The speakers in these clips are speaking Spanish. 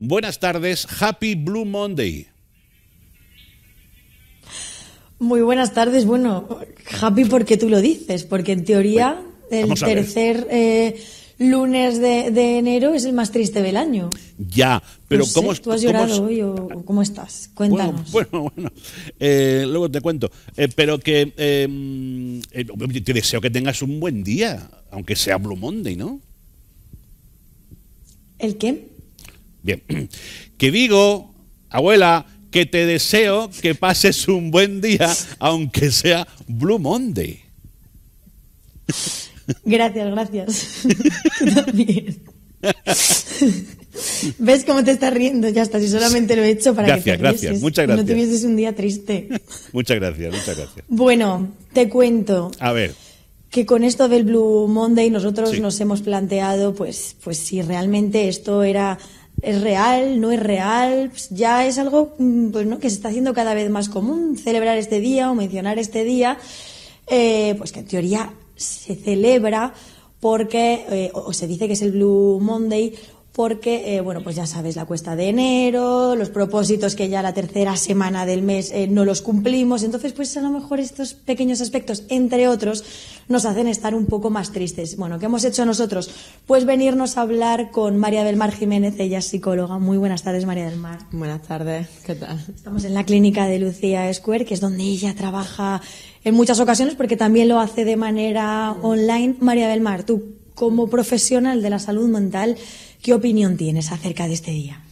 Buenas tardes, Happy Blue Monday. Muy buenas tardes. Bueno, happy porque tú lo dices, porque en teoría el tercer lunes de enero es el más triste del año. Ya, pero no sé, ¿cómo? ¿Tú has llorado hoy o cómo estás? Cuéntanos. Bueno, luego te cuento. Pero que te deseo que tengas un buen día, aunque sea Blue Monday, ¿no? ¿El qué? Bien, que digo, abuela, que te deseo que pases un buen día, aunque sea Blue Monday. Gracias. Tú también. ¿Ves cómo te estás riendo? Ya está, si solamente lo he hecho para que te Gracias, muchas gracias. No tuvieses un día triste. Muchas gracias. Bueno, te cuento. A ver. Que con esto del Blue Monday nosotros nos hemos planteado, pues si realmente esto es real, no es real, pues ya es algo pues, ¿no? que se está haciendo cada vez más común celebrar este día o mencionar este día, pues que en teoría se celebra porque, o se dice que es el Blue Monday porque, bueno, pues ya sabes, la cuesta de enero, los propósitos que ya la tercera semana del mes no los cumplimos, entonces pues a lo mejor estos pequeños aspectos, entre otros, nos hacen estar un poco más tristes. Bueno, ¿qué hemos hecho nosotros? Pues venirnos a hablar con María del Mar Jiménez, ella es psicóloga. Muy buenas tardes, María del Mar. Buenas tardes, ¿qué tal? Estamos en la clínica de Lucía Square, que es donde ella trabaja en muchas ocasiones, porque también lo hace de manera online. María del Mar, tú como profesional de la salud mental, ¿qué opinión tienes acerca de este día?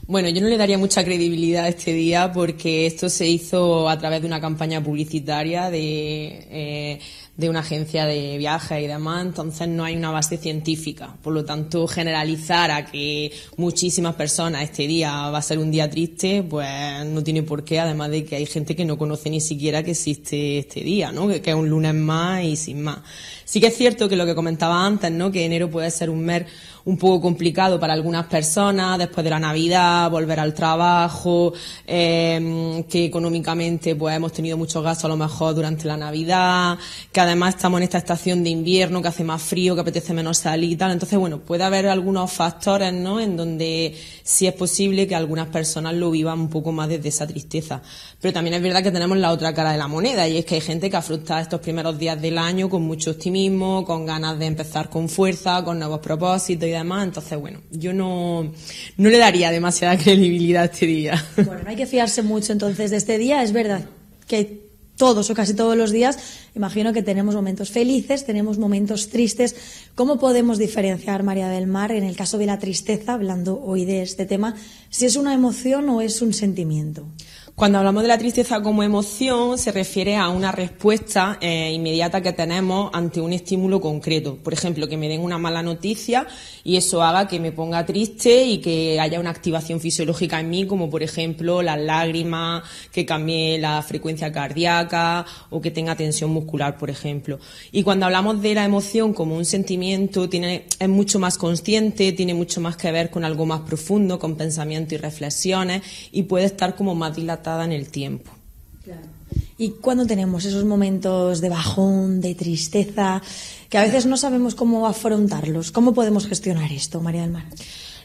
Bueno, yo no le daría mucha credibilidad a este día porque esto se hizo a través de una campaña publicitaria de una agencia de viajes y demás, entonces no hay una base científica. Por lo tanto, generalizar a que muchísimas personas este día va a ser un día triste, pues no tiene por qué, además de que hay gente que no conoce ni siquiera que existe este día, ¿no? Que es un lunes más y sin más. Sí que es cierto que lo que comentaba antes, ¿no? Que enero puede ser un mes un poco complicado para algunas personas, después de la Navidad, volver al trabajo, que económicamente pues hemos tenido muchos gastos a lo mejor durante la Navidad, que además estamos en esta estación de invierno, que hace más frío, que apetece menos salir y tal. Entonces, bueno, puede haber algunos factores, ¿no? En donde sí es posible que algunas personas lo vivan un poco más desde esa tristeza. Pero también es verdad que tenemos la otra cara de la moneda, y es que hay gente que afronta estos primeros días del año con mucho optimismo, con ganas de empezar con fuerza, con nuevos propósitos y demás. Entonces, bueno, yo no le daría demasiada credibilidad a este día. Bueno, no hay que fiarse mucho entonces de este día. Es verdad que todos o casi todos los días, imagino que tenemos momentos felices, tenemos momentos tristes. ¿Cómo podemos diferenciar, María del Mar, en el caso de la tristeza, hablando hoy de este tema, si es una emoción o es un sentimiento? Cuando hablamos de la tristeza como emoción, se refiere a una respuesta inmediata que tenemos ante un estímulo concreto. Por ejemplo, que me den una mala noticia y eso haga que me ponga triste y que haya una activación fisiológica en mí, como por ejemplo las lágrimas, que cambie la frecuencia cardíaca o que tenga tensión muscular, por ejemplo. Y cuando hablamos de la emoción como un sentimiento, es mucho más consciente, tiene mucho más que ver con algo más profundo, con pensamientos y reflexiones, y puede estar como más dilatada en el tiempo. Claro. ¿Y cuándo tenemos esos momentos de bajón, de tristeza, que a veces no sabemos cómo afrontarlos? ¿Cómo podemos gestionar esto, María del Mar?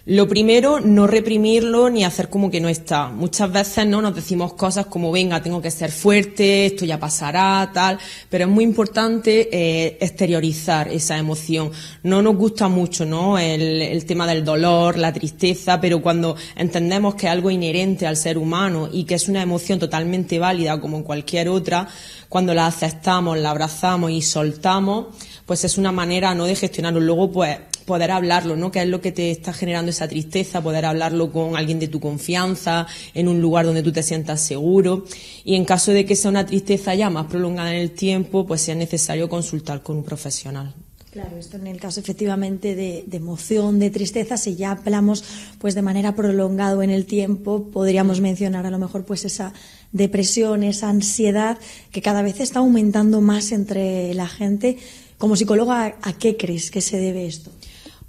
Lo primero, no reprimirlo ni hacer como que no está. Muchas veces no nos decimos cosas como venga, tengo que ser fuerte, esto ya pasará, tal, pero es muy importante exteriorizar esa emoción. No nos gusta mucho, ¿no? El tema del dolor, la tristeza, pero cuando entendemos que es algo inherente al ser humano y que es una emoción totalmente válida como en cualquier otra, cuando la aceptamos, la abrazamos y soltamos, pues es una manera, ¿no?, de gestionarlo. Luego, pues, poder hablarlo, ¿no? ¿Qué es lo que te está generando esa tristeza? Poder hablarlo con alguien de tu confianza, en un lugar donde tú te sientas seguro. Y en caso de que sea una tristeza ya más prolongada en el tiempo, pues si es necesario consultar con un profesional. Claro, esto en el caso efectivamente de emoción, de tristeza, si ya hablamos pues de manera prolongada en el tiempo, podríamos mencionar a lo mejor pues esa depresión, esa ansiedad que cada vez está aumentando más entre la gente. Como psicóloga, ¿a qué crees que se debe esto?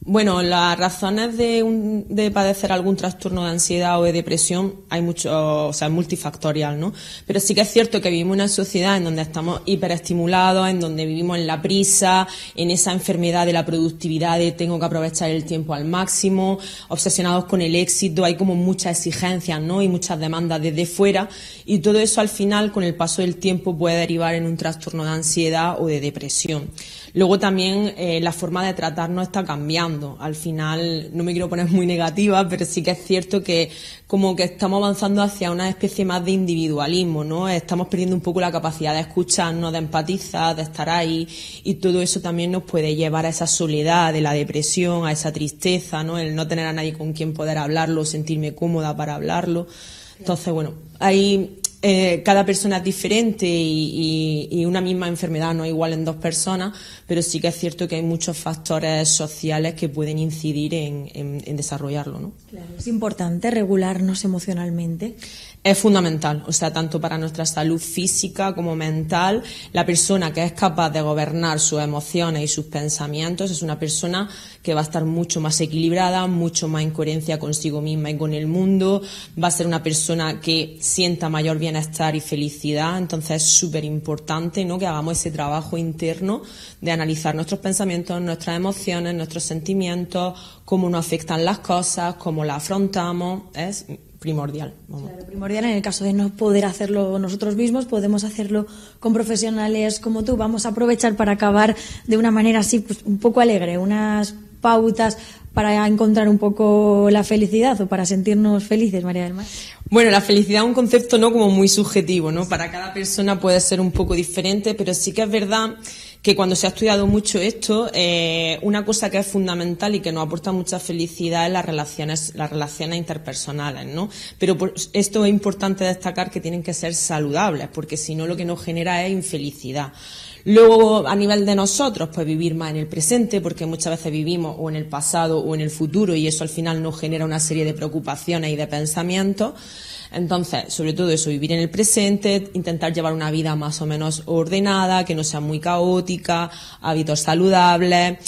Bueno, las razones de padecer algún trastorno de ansiedad o de depresión hay mucho, o sea, es multifactorial, ¿no? Pero sí que es cierto que vivimos en una sociedad en donde estamos hiperestimulados, en donde vivimos en la prisa, en esa enfermedad de la productividad, de tengo que aprovechar el tiempo al máximo, obsesionados con el éxito, hay como muchas exigencias, ¿no? Y muchas demandas desde fuera, y todo eso al final, con el paso del tiempo, puede derivar en un trastorno de ansiedad o de depresión. Luego también la forma de tratarnos está cambiando. Al final, no me quiero poner muy negativa, pero sí que es cierto que como que estamos avanzando hacia una especie más de individualismo, ¿no? Estamos perdiendo un poco la capacidad de escucharnos, de empatizar, de estar ahí, y todo eso también nos puede llevar a esa soledad de la depresión, a esa tristeza, ¿no? El no tener a nadie con quien poder hablarlo, sentirme cómoda para hablarlo. Entonces, bueno, hay... cada persona es diferente y una misma enfermedad no es igual en dos personas, pero sí que es cierto que hay muchos factores sociales que pueden incidir en desarrollarlo, ¿no? Claro, es importante regularnos emocionalmente. Es fundamental, o sea, tanto para nuestra salud física como mental. La persona que es capaz de gobernar sus emociones y sus pensamientos es una persona que va a estar mucho más equilibrada, mucho más en coherencia consigo misma y con el mundo. Va a ser una persona que sienta mayor bienestar y felicidad. Entonces es súper importante, ¿no?, que hagamos ese trabajo interno de analizar nuestros pensamientos, nuestras emociones, nuestros sentimientos, cómo nos afectan las cosas, cómo las afrontamos. Es primordial. Claro, primordial en el caso de no poder hacerlo nosotros mismos, podemos hacerlo con profesionales como tú. Vamos a aprovechar para acabar de una manera así, pues un poco alegre, unas pautas para encontrar un poco la felicidad o para sentirnos felices, María del Mar. Bueno, la felicidad es un concepto no como muy subjetivo, ¿no? Para cada persona puede ser un poco diferente, pero sí que es verdad que cuando se ha estudiado mucho esto, una cosa que es fundamental y que nos aporta mucha felicidad es las relaciones interpersonales, ¿no? Pero esto es importante destacar que tienen que ser saludables, porque si no lo que nos genera es infelicidad. Luego, a nivel de nosotros, pues vivir más en el presente, porque muchas veces vivimos o en el pasado o en el futuro, y eso al final nos genera una serie de preocupaciones y de pensamientos. Entonces, sobre todo eso, vivir en el presente, intentar llevar una vida más o menos ordenada, que no sea muy caótica, hábitos saludables,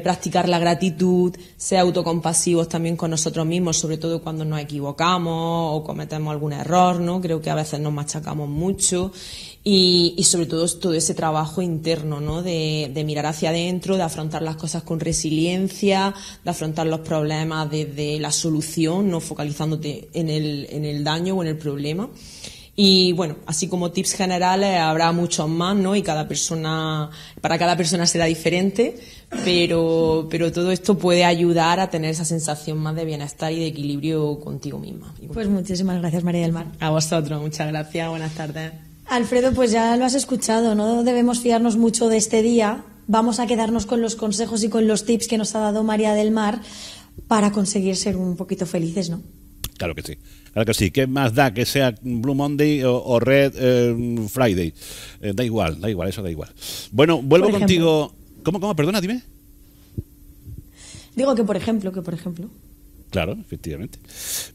practicar la gratitud, ser autocompasivos también con nosotros mismos, sobre todo cuando nos equivocamos o cometemos algún error, ¿no? Creo que a veces nos machacamos mucho. Y sobre todo ese trabajo interno, ¿no? De mirar hacia adentro, de afrontar las cosas con resiliencia, de afrontar los problemas desde la solución, no focalizándote en el daño o en el problema. Y bueno, así como tips generales habrá muchos más, ¿no? Y para cada persona será diferente, pero todo esto puede ayudar a tener esa sensación más de bienestar y de equilibrio contigo misma. Pues muchísimas gracias, María del Mar. A vosotros, muchas gracias, buenas tardes. Alfredo, pues ya lo has escuchado, no debemos fiarnos mucho de este día. Vamos a quedarnos con los consejos y con los tips que nos ha dado María del Mar para conseguir ser un poquito felices, ¿no? Claro que sí, claro que sí. ¿Qué más da que sea Blue Monday o Red Friday? Da igual, eso da igual. Bueno, vuelvo contigo. ¿Cómo? Perdona, dime. Digo que por ejemplo. Claro, efectivamente.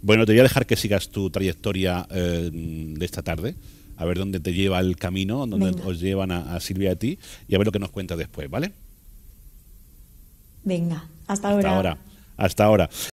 Bueno, te voy a dejar que sigas tu trayectoria de esta tarde. A ver dónde te lleva el camino, dónde os llevan a Silvia y a ti, y a ver lo que nos cuentas después, ¿vale? Venga, hasta ahora. Hasta ahora.